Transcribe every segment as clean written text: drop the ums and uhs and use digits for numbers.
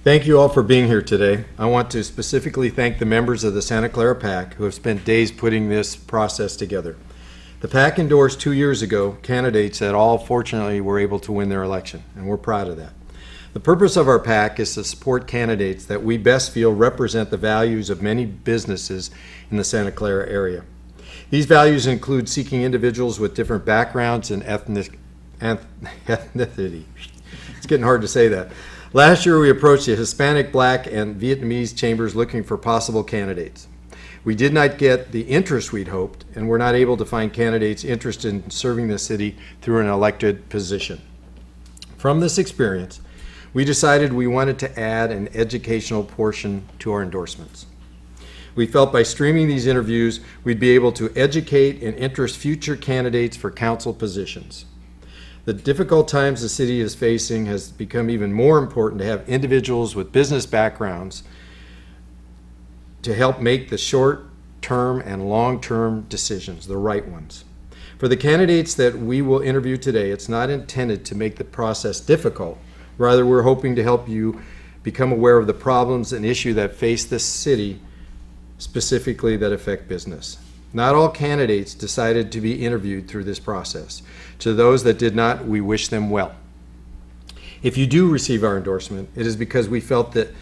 Thank you all for being here today. I want to specifically thank the members of the Santa Clara PAC who have spent days putting this process together. The PAC endorsed 2 years ago candidates that all fortunately were able to win their election, and we're proud of that. The purpose of our PAC is to support candidates that we best feel represent the values of many businesses in the Santa Clara area. These values include seeking individuals with different backgrounds and ethnicity. It's getting hard to say that. Last year we approached the Hispanic, Black, and Vietnamese chambers looking for possible candidates. We did not get the interest we'd hoped, and were not able to find candidates interested in serving the city through an elected position. From this experience, we decided we wanted to add an educational portion to our endorsements. We felt by streaming these interviews, we'd be able to educate and interest future candidates for council positions. The difficult times the city is facing has become even more important to have individuals with business backgrounds to help make the short-term and long-term decisions, the right ones. For the candidates that we will interview today, it's not intended to make the process difficult. Rather, we're hoping to help you become aware of the problems and issues that face this city, specifically that affect business. Not all candidates decided to be interviewed through this process. To those that did not, we wish them well. If you do receive our endorsement, it is because we felt that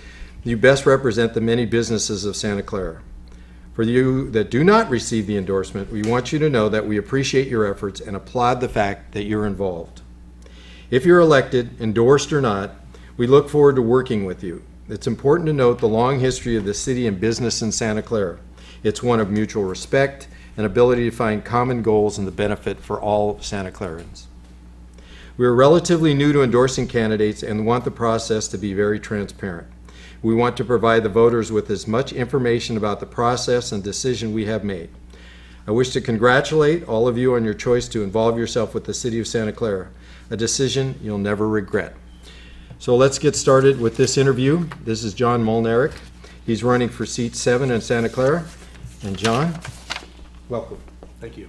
you best represent the many businesses of Santa Clara. For you that do not receive the endorsement, we want you to know that we appreciate your efforts and applaud the fact that you're involved. If you're elected, endorsed or not, we look forward to working with you. It's important to note the long history of the city and business in Santa Clara. It's one of mutual respect and ability to find common goals and the benefit for all Santa Clarans. We are relatively new to endorsing candidates and want the process to be very transparent. We want to provide the voters with as much information about the process and decision we have made. I wish to congratulate all of you on your choice to involve yourself with the City of Santa Clara, a decision you'll never regret. So let's get started with this interview. This is John Mlnarik. He's running for seat 7 in Santa Clara. And John, welcome. Thank you.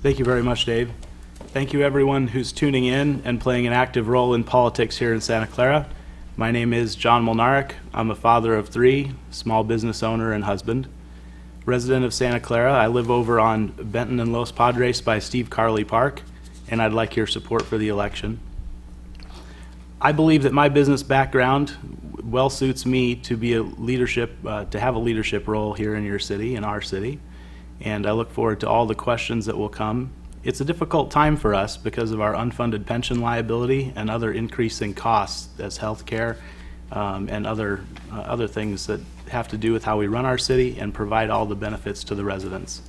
Thank you very much, Dave. Thank you everyone who's tuning in and playing an active role in politics here in Santa Clara. My name is John Mlnarik. I'm a father of 3, small business owner and husband. Resident of Santa Clara, I live over on Benton and Los Padres by Steve Carley Park, and I'd like your support for the election. I believe that my business background well suits me to be to have a leadership role here in your city, in our city, and I look forward to all the questions that will come. It's a difficult time for us because of our unfunded pension liability and other increasing costs as health care and other things that have to do with how we run our city and provide all the benefits to the residents.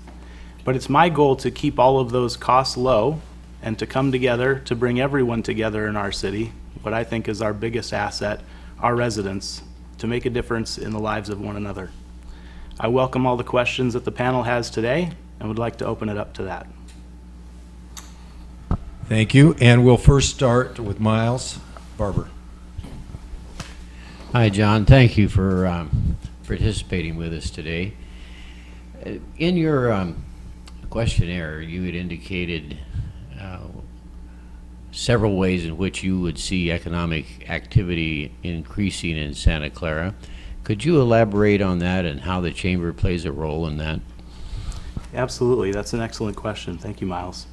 But it's my goal to keep all of those costs low and to come together to bring everyone together in our city, what I think is our biggest asset, our residents, to make a difference in the lives of one another. I welcome all the questions that the panel has today and would like to open it up to that. Thank you, and we'll first start with Miles Barber. Hi, John. Thank you for participating with us today. In your questionnaire, you had indicated several ways in which you would see economic activity increasing in Santa Clara. Could you elaborate on that and how the Chamber plays a role in that? Absolutely. That's an excellent question. Thank you, Miles.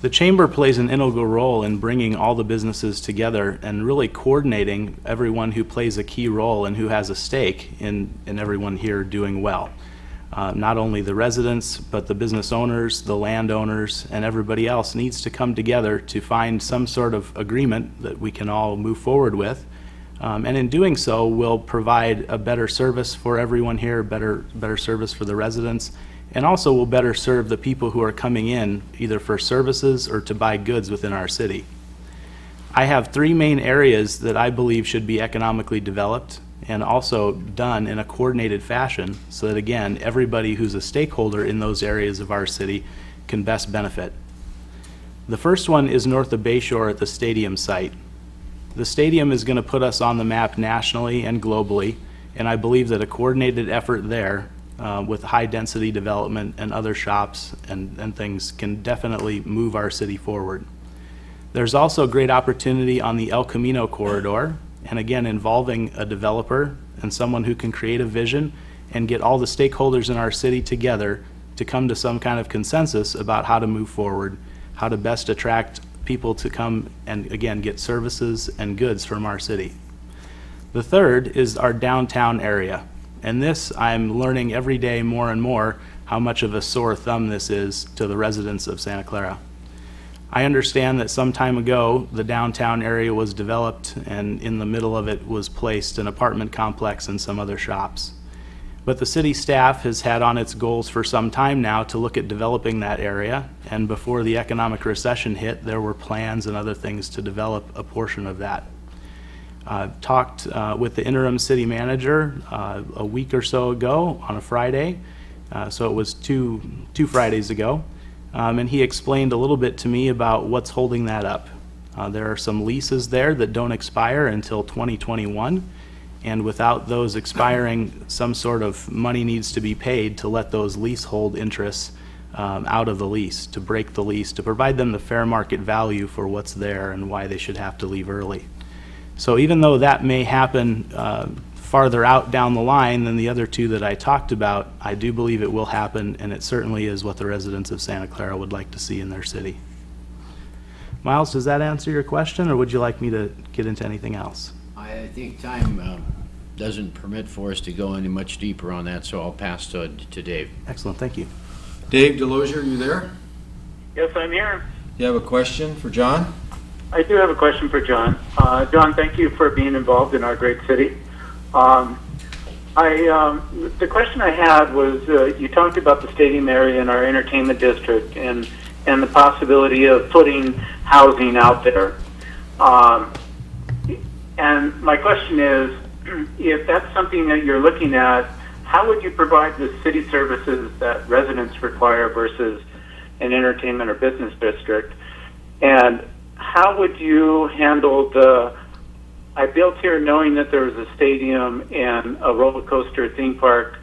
The Chamber plays an integral role in bringing all the businesses together and really coordinating everyone who plays a key role and who has a stake in everyone here doing well. Not only the residents, but the business owners, the landowners, and everybody else needs to come together to find some sort of agreement that we can all move forward with. And in doing so, we'll provide a better service for everyone here, better service for the residents, and also will better serve the people who are coming in either for services or to buy goods within our city. I have 3 main areas that I believe should be economically developed and also done in a coordinated fashion so that, again, everybody who's a stakeholder in those areas of our city can best benefit. The first one is north of Bayshore at the stadium site. The stadium is going to put us on the map nationally and globally, and I believe that a coordinated effort there with high density development and other shops and things can definitely move our city forward. There's also great opportunity on the El Camino corridor, and again, involving a developer and someone who can create a vision and get all the stakeholders in our city together to come to some kind of consensus about how to move forward, how to best attract people to come and, again, get services and goods from our city. The third is our downtown area. And this, I'm learning every day more and more how much of a sore thumb this is to the residents of Santa Clara. I understand that some time ago, the downtown area was developed, and in the middle of it was placed an apartment complex and some other shops. But the city staff has had on its goals for some time now to look at developing that area, and before the economic recession hit, there were plans and other things to develop a portion of that. Talked with the interim city manager a week or so ago on a Friday, so it was two Fridays ago, and he explained a little bit to me about what's holding that up. There are some leases there that don't expire until 2021, and without those expiring, some sort of money needs to be paid to let those leasehold interests out of the lease, to break the lease, to provide them the fair market value for what's there and why they should have to leave early. So even though that may happen farther out down the line than the other two that I talked about, I do believe it will happen, and it certainly is what the residents of Santa Clara would like to see in their city. Miles, does that answer your question, or would you like me to get into anything else? I think time doesn't permit for us to go any much deeper on that, so I'll pass to Dave. Excellent, thank you. Dave Delosier, are you there? Yes, I'm here. You have a question for John? I do have a question for John. John, thank you for being involved in our great city. The question I had was, you talked about the stadium area in our entertainment district and the possibility of putting housing out there. And my question is, if that's something that you're looking at, how would you provide the city services that residents require versus an entertainment or business district? And how would you handle I built here knowing that there was a stadium and a roller coaster theme park,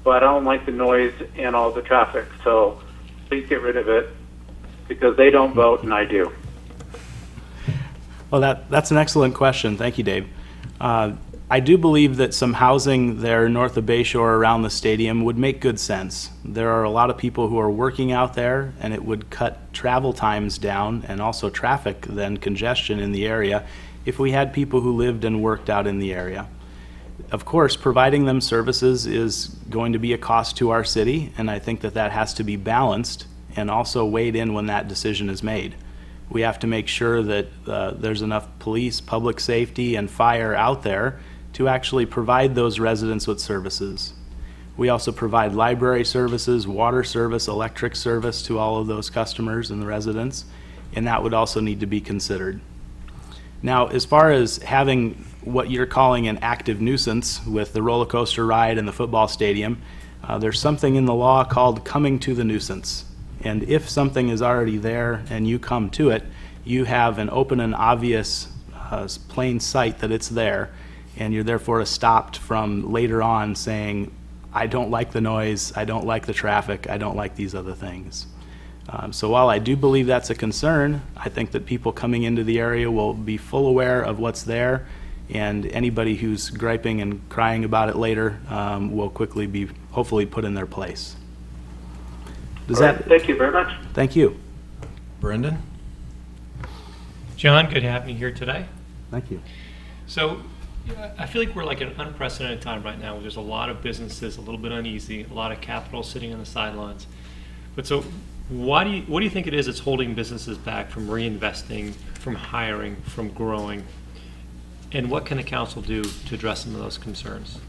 but I don't like the noise and all the traffic, so please get rid of it, because they don't vote and I do. Well, that's an excellent question. Thank you, Dave. I do believe that some housing there north of Bayshore around the stadium would make good sense. There are a lot of people who are working out there, and it would cut travel times down and also traffic, then congestion in the area, if we had people who lived and worked out in the area. Of course, providing them services is going to be a cost to our city, and I think that that has to be balanced and also weighed in when that decision is made. We have to make sure that there's enough police, public safety, and fire out there to actually provide those residents with services. We also provide library services, water service, electric service to all of those customers and the residents, and that would also need to be considered. Now, as far as having what you're calling an active nuisance with the roller coaster ride and the football stadium, there's something in the law called coming to the nuisance. And if something is already there and you come to it, you have an open and obvious plain sight that it's there, and you're therefore stopped from later on saying, I don't like the noise, I don't like the traffic, I don't like these other things. So while I do believe that's a concern, I think that people coming into the area will be full aware of what's there, and anybody who's griping and crying about it later will quickly be hopefully put in their place. Thank you very much. Thank you. Brendan? John, good to have you here today. Thank you. So I feel like we're like an unprecedented time right now. There's a lot of businesses, a little bit uneasy, a lot of capital sitting on the sidelines. But so what do you think it is that's holding businesses back from reinvesting, from hiring, from growing? And what can the council do to address some of those concerns?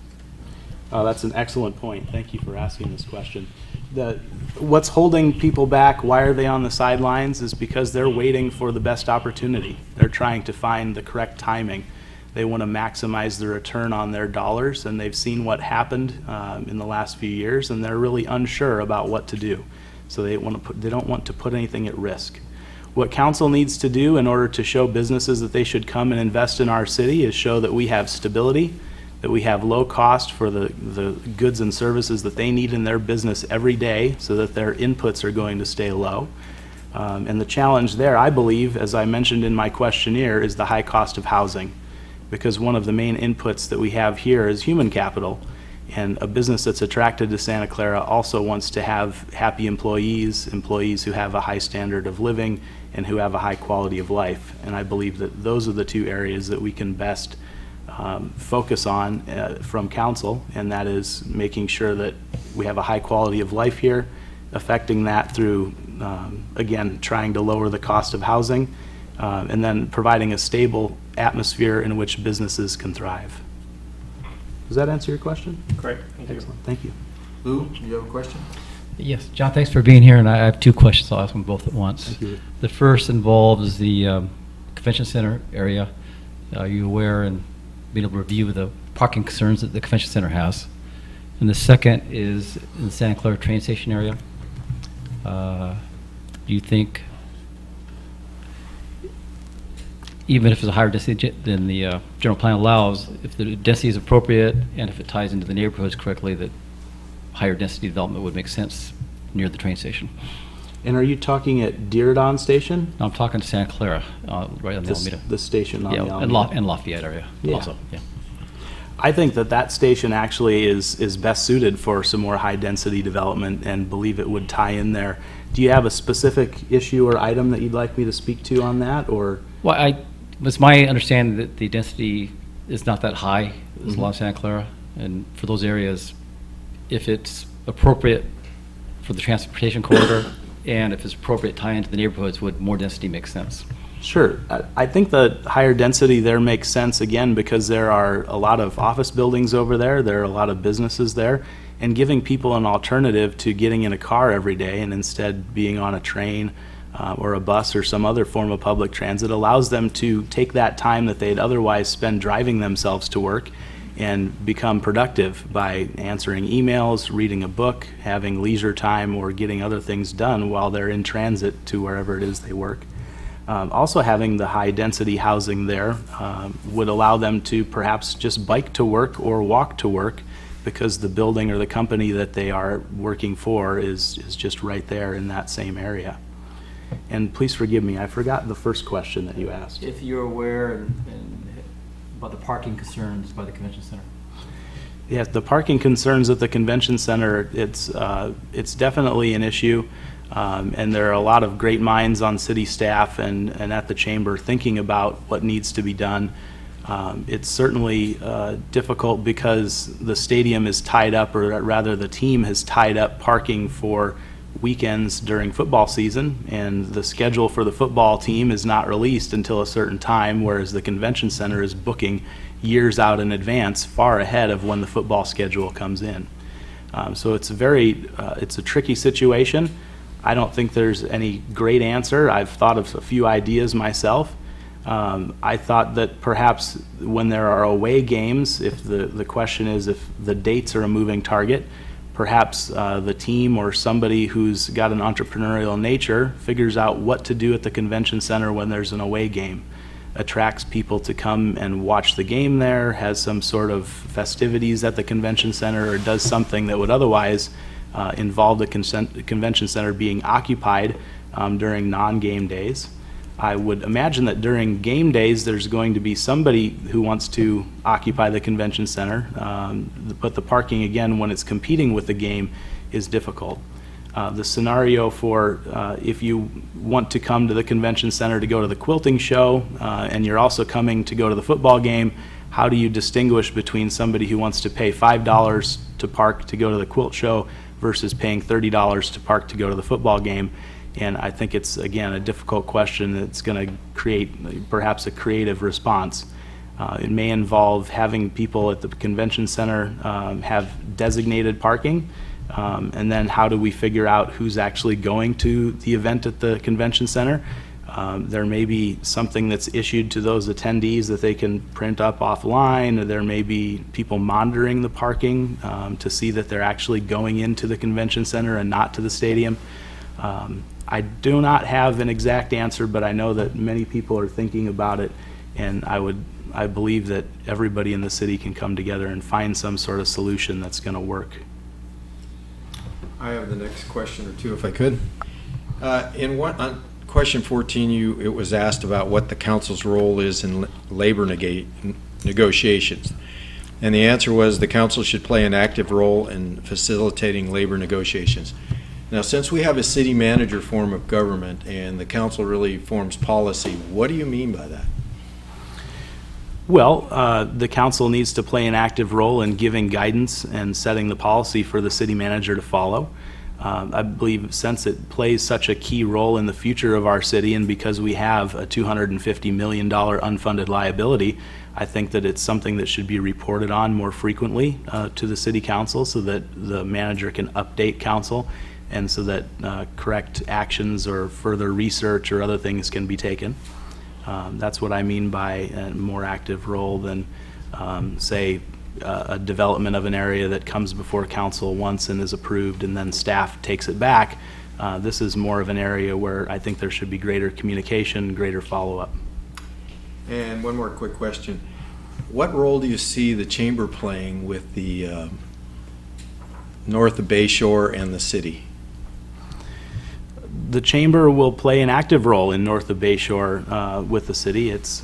That's an excellent point. Thank you for asking this question. What's holding people back, why are they on the sidelines, is because they're waiting for the best opportunity. They're trying to find the correct timing. They want to maximize the return on their dollars, and they've seen what happened in the last few years, and they're really unsure about what to do. So they don't want to put anything at risk. What council needs to do in order to show businesses that they should come and invest in our city is show that we have stability, that we have low cost for the goods and services that they need in their business every day so that their inputs are going to stay low. And the challenge there, I believe, as I mentioned in my questionnaire, is the high cost of housing, because one of the main inputs that we have here is human capital. And a business that's attracted to Santa Clara also wants to have happy employees, employees who have a high standard of living and who have a high quality of life. And I believe that those are the two areas that we can best focus on from council, and that is making sure that we have a high quality of life here, affecting that through, again, trying to lower the cost of housing, and then providing a stable atmosphere in which businesses can thrive. Does that answer your question? Great. Thank you. Excellent. Thank you. Lou, do you have a question? Yes, John, thanks for being here, and I have two questions. I'll ask them both at once. Thank you. The first involves the convention center area. Are you aware and being able to review the parking concerns that the convention center has? And the second is in the Santa Clara train station area. Do you think, even if it's a higher density than the general plan allows, if the density is appropriate and if it ties into the neighborhoods correctly, that higher density development would make sense near the train station? And are you talking at Diridon Station? No, I'm talking to Santa Clara, right on the Alameda. The station on the Yeah, Alameda. and Lafayette area also. Yeah. I think that that station actually is best suited for some more high-density development, and believe it would tie in there. Do you have a specific issue or item that you'd like me to speak to on that, or? Well, it's my understanding that the density is not that high as along Santa Clara, and for those areas, if it's appropriate for the transportation corridor and if it's appropriate tie into the neighborhoods, would more density make sense? Sure. I think the higher density there makes sense, again, because there are a lot of office buildings over there, there are a lot of businesses there, and giving people an alternative to getting in a car every day and instead being on a train or a bus or some other form of public transit allows them to take that time that they'd otherwise spend driving themselves to work and become productive by answering emails, reading a book, having leisure time, or getting other things done while they're in transit to wherever it is they work. Also having the high density housing there would allow them to perhaps just bike to work or walk to work, because the building or the company that they are working for is just right there in that same area. And please forgive me, I forgot the first question that you asked. If you're aware about the parking concerns by the convention center. Yes, the parking concerns at the convention center, it's definitely an issue. And there are a lot of great minds on city staff and at the chamber thinking about what needs to be done. It's certainly difficult because the stadium is tied up, or rather the team has tied up parking for weekends during football season, and the schedule for the football team is not released until a certain time, whereas the convention center is booking years out in advance, far ahead of when the football schedule comes in. So it's a tricky situation. I don't think there's any great answer. I've thought of a few ideas myself. I thought that perhaps when there are away games, if the question is if the dates are a moving target, perhaps the team or somebody who's got an entrepreneurial nature figures out what to do at the convention center when there's an away game, attracts people to come and watch the game there, has some sort of festivities at the convention center, or does something that would otherwise involve the convention center being occupied during non-game days. I would imagine that during game days there's going to be somebody who wants to occupy the convention center, but the parking, again, when it's competing with the game, is difficult. The scenario for if you want to come to the convention center to go to the quilting show and you're also coming to go to the football game, how do you distinguish between somebody who wants to pay $5 to park to go to the quilt show versus paying $30 to park to go to the football game? And I think it's, again, a difficult question that's going to create perhaps a creative response. It may involve having people at the convention center have designated parking, and then how do we figure out who's actually going to the event at the convention center? There may be something that's issued to those attendees that they can print up offline, or there may be people monitoring the parking to see that they're actually going into the convention center and not to the stadium. I do not have an exact answer, but I know that many people are thinking about it, and I believe that everybody in the city can come together and find some sort of solution that's going to work. I have the next question or two, if I could. On question 14, it was asked about what the council's role is in labor negotiations. And the answer was the council should play an active role in facilitating labor negotiations. Now, since we have a city manager form of government and the council really forms policy, what do you mean by that? Well, the council needs to play an active role in giving guidance and setting the policy for the city manager to follow. I believe since it plays such a key role in the future of our city, and because we have a $250 million unfunded liability, I think that it's something that should be reported on more frequently to the city council so that the manager can update council and so that correct actions or further research or other things can be taken. That's what I mean by a more active role than, say, a development of an area that comes before council once and is approved and then staff takes it back. This is more of an area where I think there should be greater communication, greater follow-up. And one more quick question. What role do you see the chamber playing with the north of Bayshore and the city? The chamber will play an active role in north of Bayshore with the city. It's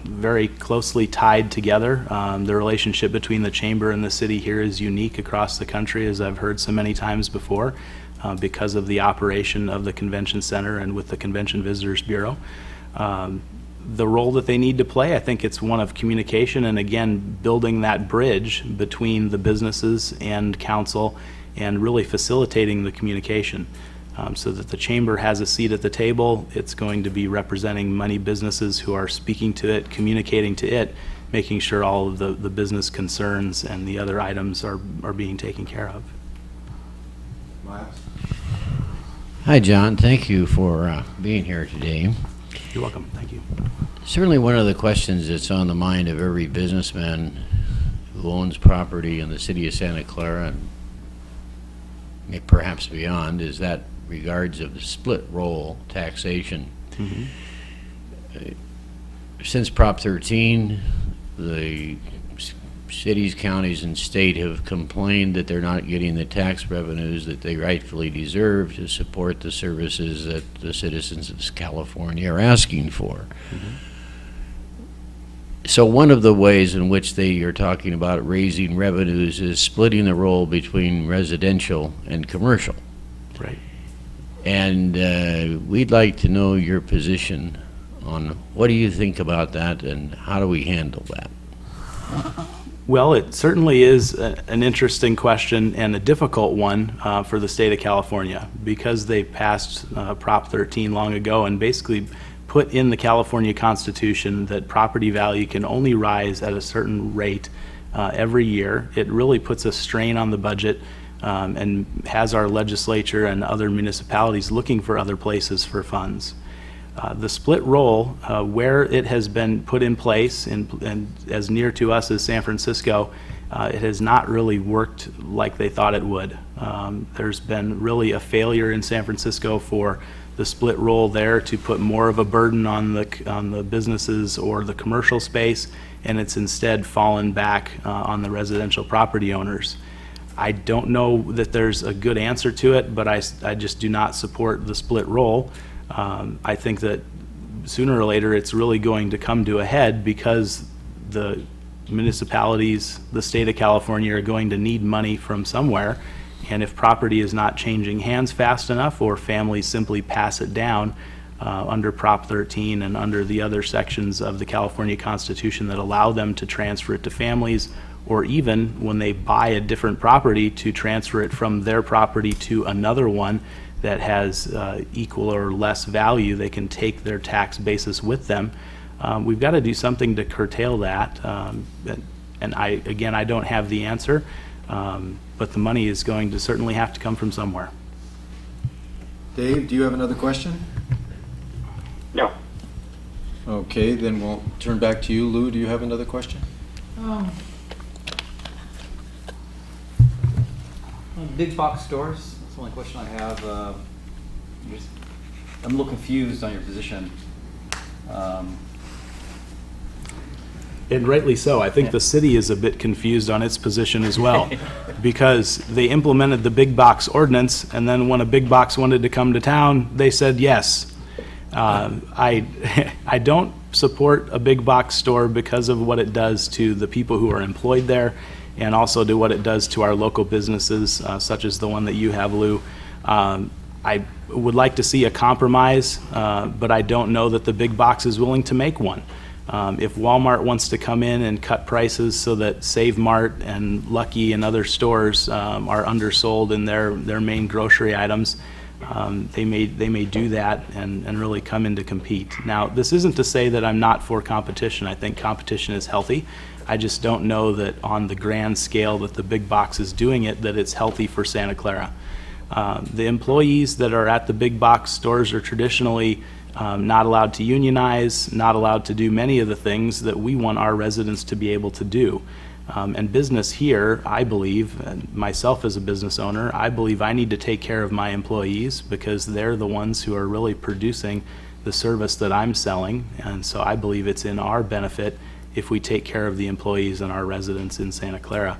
very closely tied together. The relationship between the chamber and the city here is unique across the country, as I've heard so many times before, because of the operation of the convention center and with the Convention Visitors Bureau. The role that they need to play, I think it's one of communication and, again, building that bridge between the businesses and council and really facilitating the communication. So that the chamber has a seat at the table. It's going to be representing many businesses who are speaking to it, communicating to it, making sure all of the business concerns and the other items are being taken care of. Miles? Hi, John. Thank you for being here today. You're welcome. Thank you. Certainly one of the questions that's on the mind of every businessman who owns property in the city of Santa Clara and perhaps beyond is that regards of the split roll taxation. Mm-hmm. Since Prop 13, the cities, counties, and state have complained that they're not getting the tax revenues that they rightfully deserve to support the services that the citizens of California are asking for. Mm-hmm. So one of the ways in which they are talking about raising revenues is splitting the roll between residential and commercial. Right. And we'd like to know your position on what do you think about that and how do we handle that? Well, it certainly is an interesting question and a difficult one for the state of California because they passed Prop 13 long ago and basically put in the California Constitution that property value can only rise at a certain rate every year. It really puts a strain on the budget and has our legislature and other municipalities looking for other places for funds. The split roll, where it has been put in place and as near to us as San Francisco, it has not really worked like they thought it would. There's been really a failure in San Francisco for the split roll there to put more of a burden on the businesses or the commercial space, and it's instead fallen back on the residential property owners. I don't know that there's a good answer to it, but I just do not support the split roll. I think that sooner or later it's really going to come to a head because the municipalities, the state of California, are going to need money from somewhere. And if property is not changing hands fast enough or families simply pass it down under Prop 13 and under the other sections of the California Constitution that allow them to transfer it to families, or even when they buy a different property to transfer it from their property to another one that has equal or less value, they can take their tax basis with them. We've got to do something to curtail that. And I don't have the answer. But the money is going to certainly have to come from somewhere. Dave, do you have another question? No. Okay, then we'll turn back to you. Lou, do you have another question? Big box stores, that's the only question I have. I'm a little confused on your position. And rightly so. I think the city is a bit confused on its position as well, because they implemented the big box ordinance, and then when a big box wanted to come to town, they said yes. I don't support a big box store because of what it does to the people who are employed there, and also to what it does to our local businesses, such as the one that you have, Lou. I would like to see a compromise, but I don't know that the big box is willing to make one. If Walmart wants to come in and cut prices so that Save Mart and Lucky and other stores are undersold in their main grocery items, they may do that and really come in to compete. Now, this isn't to say that I'm not for competition. I think competition is healthy. I just don't know that on the grand scale that the big box is doing it, that it's healthy for Santa Clara. The employees that are at the big box stores are traditionally not allowed to unionize, not allowed to do many of the things that we want our residents to be able to do. And business here, I believe, and myself as a business owner, I believe I need to take care of my employees because they're the ones who are really producing the service that I'm selling. And so I believe it's in our benefit if we take care of the employees and our residents in Santa Clara.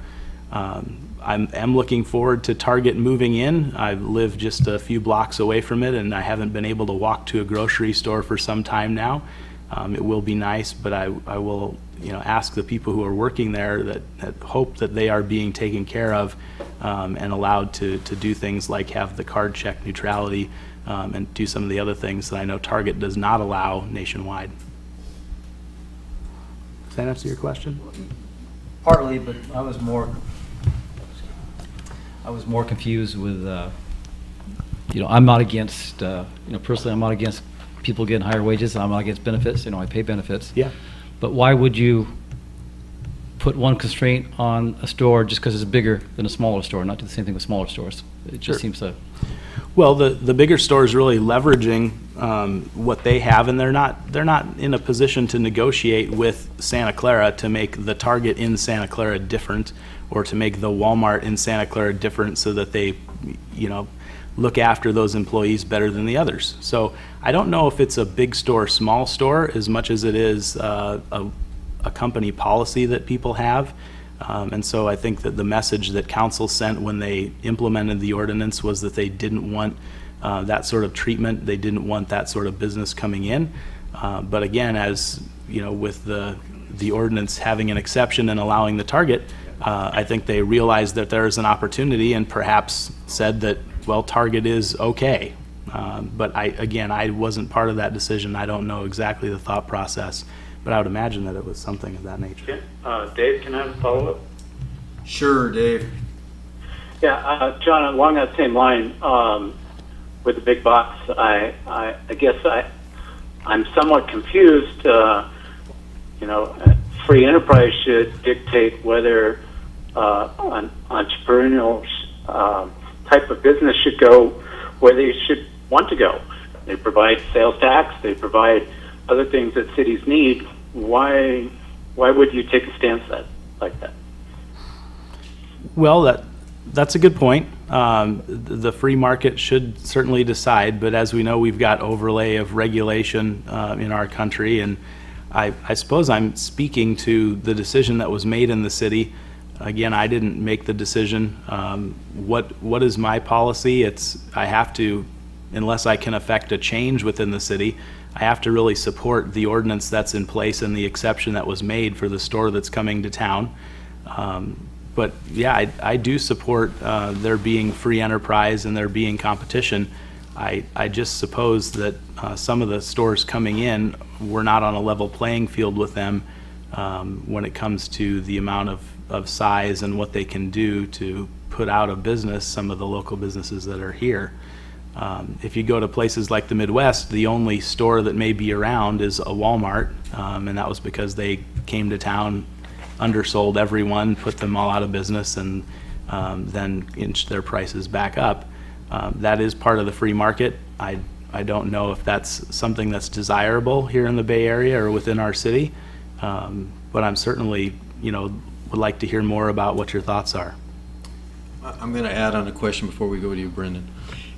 I'm looking forward to Target moving in. I live just a few blocks away from it, and I haven't been able to walk to a grocery store for some time now. It will be nice, but I will, ask the people who are working there that hope that they are being taken care of and allowed to do things like have the card check neutrality and do some of the other things that I know Target does not allow nationwide. Does that answer your question? Partly, but I was more confused with, I'm not against, personally, I'm not against people getting higher wages. I'm not against benefits. I pay benefits. Yeah. But why would you put one constraint on a store just because it's bigger than a smaller store, not do the same thing with smaller stores? It just seems to... Well, the bigger stores really leveraging what they have, and they're not in a position to negotiate with Santa Clara to make the Target in Santa Clara different, or to make the Walmart in Santa Clara different so that they, look after those employees better than the others. So I don't know if it's a big store, small store, as much as it is a company policy that people have. And so I think that the message that council sent when they implemented the ordinance was that they didn't want that sort of treatment. They didn't want that sort of business coming in. But again, as with the ordinance having an exception and allowing the Target, I think they realized that there is an opportunity and perhaps said that, well, Target is okay. But I wasn't part of that decision. I don't know exactly the thought process, but I would imagine that it was something of that nature. Okay. Dave, can I have a follow-up? Sure, Dave. Yeah, John, along that same line, with the big box, I guess I'm somewhat confused. Free enterprise should dictate whether an entrepreneurial type of business should go where they should want to go. They provide sales tax. They provide other things that cities need. Why would you take a stance like that? Well, that's a good point. The free market should certainly decide, but as we know, we've got overlay of regulation in our country, and I suppose I'm speaking to the decision that was made in the city. Again, I didn't make the decision. What is my policy? I have to, unless I can affect a change within the city, I have to really support the ordinance that's in place and the exception that was made for the store that's coming to town. But yeah, I do support there being free enterprise and there being competition. I just suppose that some of the stores coming in, we're not on a level playing field with them when it comes to the amount of size and what they can do to put out of business some of the local businesses that are here. If you go to places like the Midwest, the only store that may be around is a Walmart, and that was because they came to town, undersold everyone, put them all out of business, and then inched their prices back up. That is part of the free market. I don't know if that's something that's desirable here in the Bay Area or within our city, but I'm certainly, would like to hear more about what your thoughts are. I'm going to add on a question before we go to you, Brendan.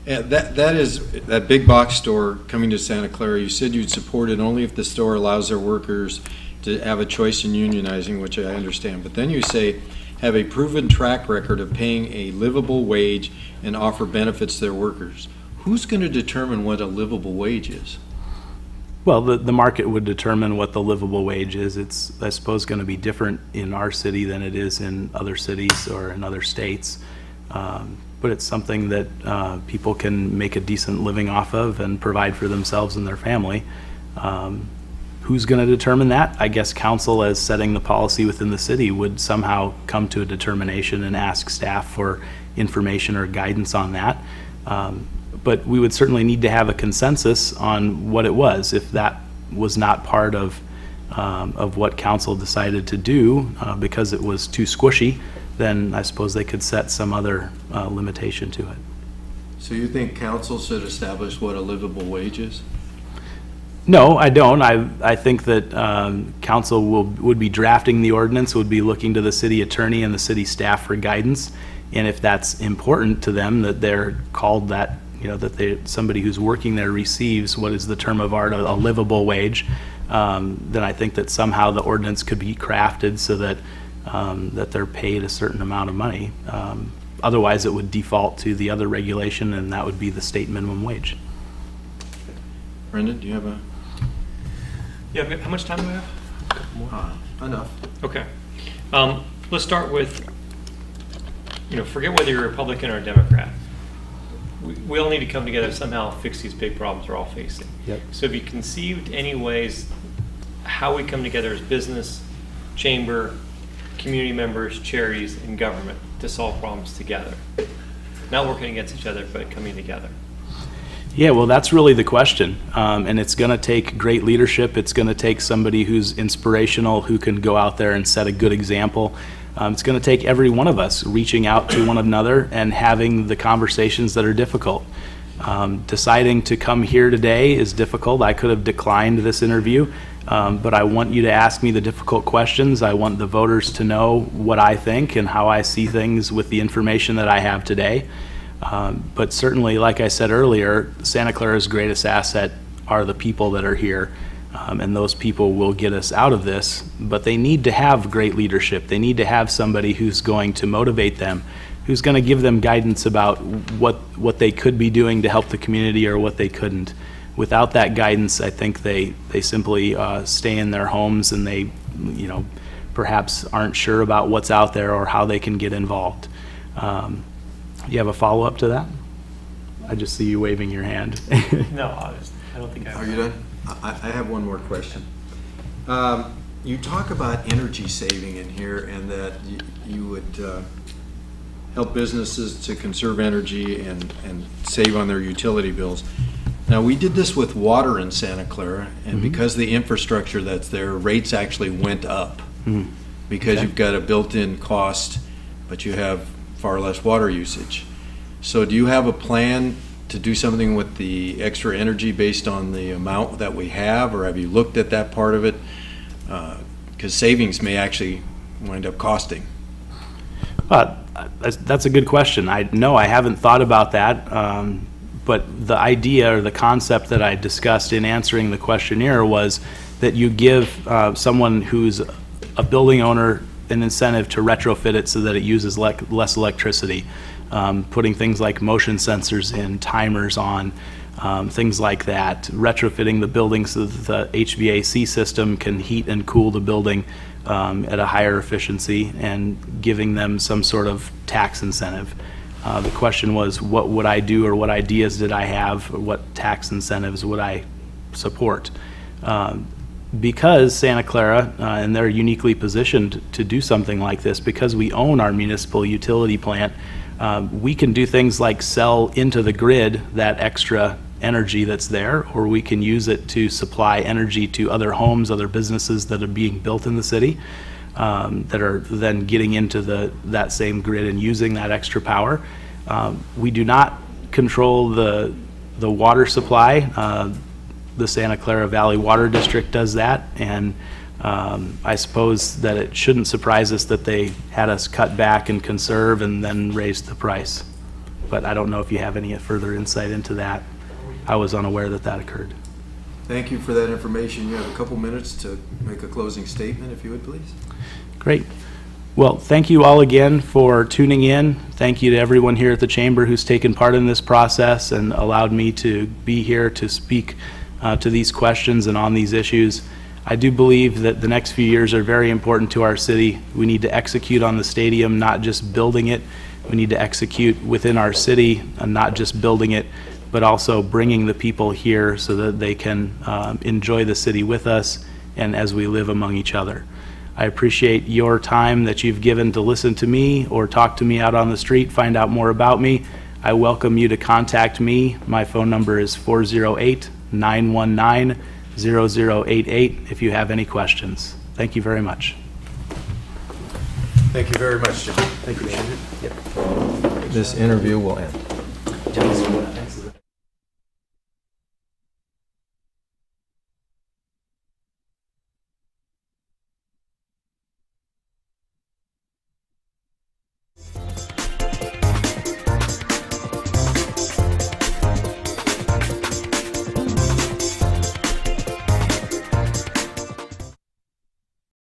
That big box store coming to Santa Clara, you said you'd support it only if the store allows their workers to have a choice in unionizing, which I understand. But then you say, have a proven track record of paying a livable wage and offer benefits to their workers. Who's going to determine what a livable wage is? Well, the market would determine what the livable wage is. It's, I suppose, going to be different in our city than it is in other cities or in other states. But it's something that people can make a decent living off of and provide for themselves and their family. Who's going to determine that? I guess council, as setting the policy within the city, would somehow come to a determination and ask staff for information or guidance on that. But we would certainly need to have a consensus on what it was. If that was not part of what council decided to do because it was too squishy, then I suppose they could set some other limitation to it. So you think council should establish what a livable wage is? No, I don't. I think that council would be drafting the ordinance, would be looking to the city attorney and the city staff for guidance, and if that's important to them, that they're called that, you know, that somebody who's working there receives what is the term of art, a livable wage, then I think that somehow the ordinance could be crafted so that that they're paid a certain amount of money. Otherwise, it would default to the other regulation, and that would be the state minimum wage. Brendan, do you have a? Yeah, how much time do we have? Enough. Okay. Let's start with, forget whether you're a Republican or a Democrat. We all need to come together somehow, fix these big problems we're all facing. Yep. So have you conceived any ways how we come together as business, chamber, community members, charities, and government to solve problems together? Not working against each other, but coming together. Yeah, well, that's really the question, and it's going to take great leadership. It's going to take somebody who's inspirational, who can go out there and set a good example. It's going to take every one of us reaching out to one another and having the conversations that are difficult. Deciding to come here today is difficult. I could have declined this interview, but I want you to ask me the difficult questions. I want the voters to know what I think and how I see things with the information that I have today. But certainly, like I said earlier, Santa Clara's greatest asset are the people that are here, and those people will get us out of this, but they need to have great leadership. They need to have somebody who's going to motivate them, who's going to give them guidance about what they could be doing to help the community or what they couldn't. Without that guidance, I think they simply stay in their homes, and they perhaps aren't sure about what's out there or how they can get involved. You have a follow-up to that? I just see you waving your hand. No, I don't think I have. Are you done? I have one more question. You talk about energy saving in here, and that you would help businesses to conserve energy and save on their utility bills. Now, we did this with water in Santa Clara, and because of the infrastructure that's there, rates actually went up because you've got a built-in cost, but you have far less water usage. So do you have a plan to do something with the extra energy based on the amount that we have, or have you looked at that part of it? Because savings may actually wind up costing. That's a good question. I haven't thought about that, but the idea or the concept that I discussed in answering the questionnaire was that you give someone who's a building owner an incentive to retrofit it so that it uses less electricity. Putting things like motion sensors in, timers on, things like that. Retrofitting the building so that the HVAC system can heat and cool the building at a higher efficiency, and giving them some sort of tax incentive. The question was, what would I do, or what ideas did I have, or what tax incentives would I support? Because Santa Clara, and they're uniquely positioned to do something like this, because we own our municipal utility plant, we can do things like sell into the grid that extra energy that's there, or we can use it to supply energy to other homes, other businesses that are being built in the city, that are then getting into that same grid and using that extra power. We do not control the water supply. The Santa Clara Valley Water District does that, and I suppose that it shouldn't surprise us that they had us cut back and conserve and then raise the price. but I don't know if you have any further insight into that. I was unaware that that occurred. Thank you for that information. You have a couple minutes to make a closing statement, if you would, please. Great. Well, thank you all again for tuning in. Thank you to everyone here at the Chamber who's taken part in this process and allowed me to be here to speak to these questions and on these issues. I do believe that the next few years are very important to our city. We need to execute on the stadium, not just building it. We need to execute within our city, and not just building it, but also bringing the people here so that they can enjoy the city with us and as we live among each other. I appreciate your time that you've given to listen to me or talk to me out on the street, find out more about me. I welcome you to contact me. My phone number is 408-919-0088 if you have any questions. Thank you very much. Thank you very much, Jim. Thank you. This interview will end.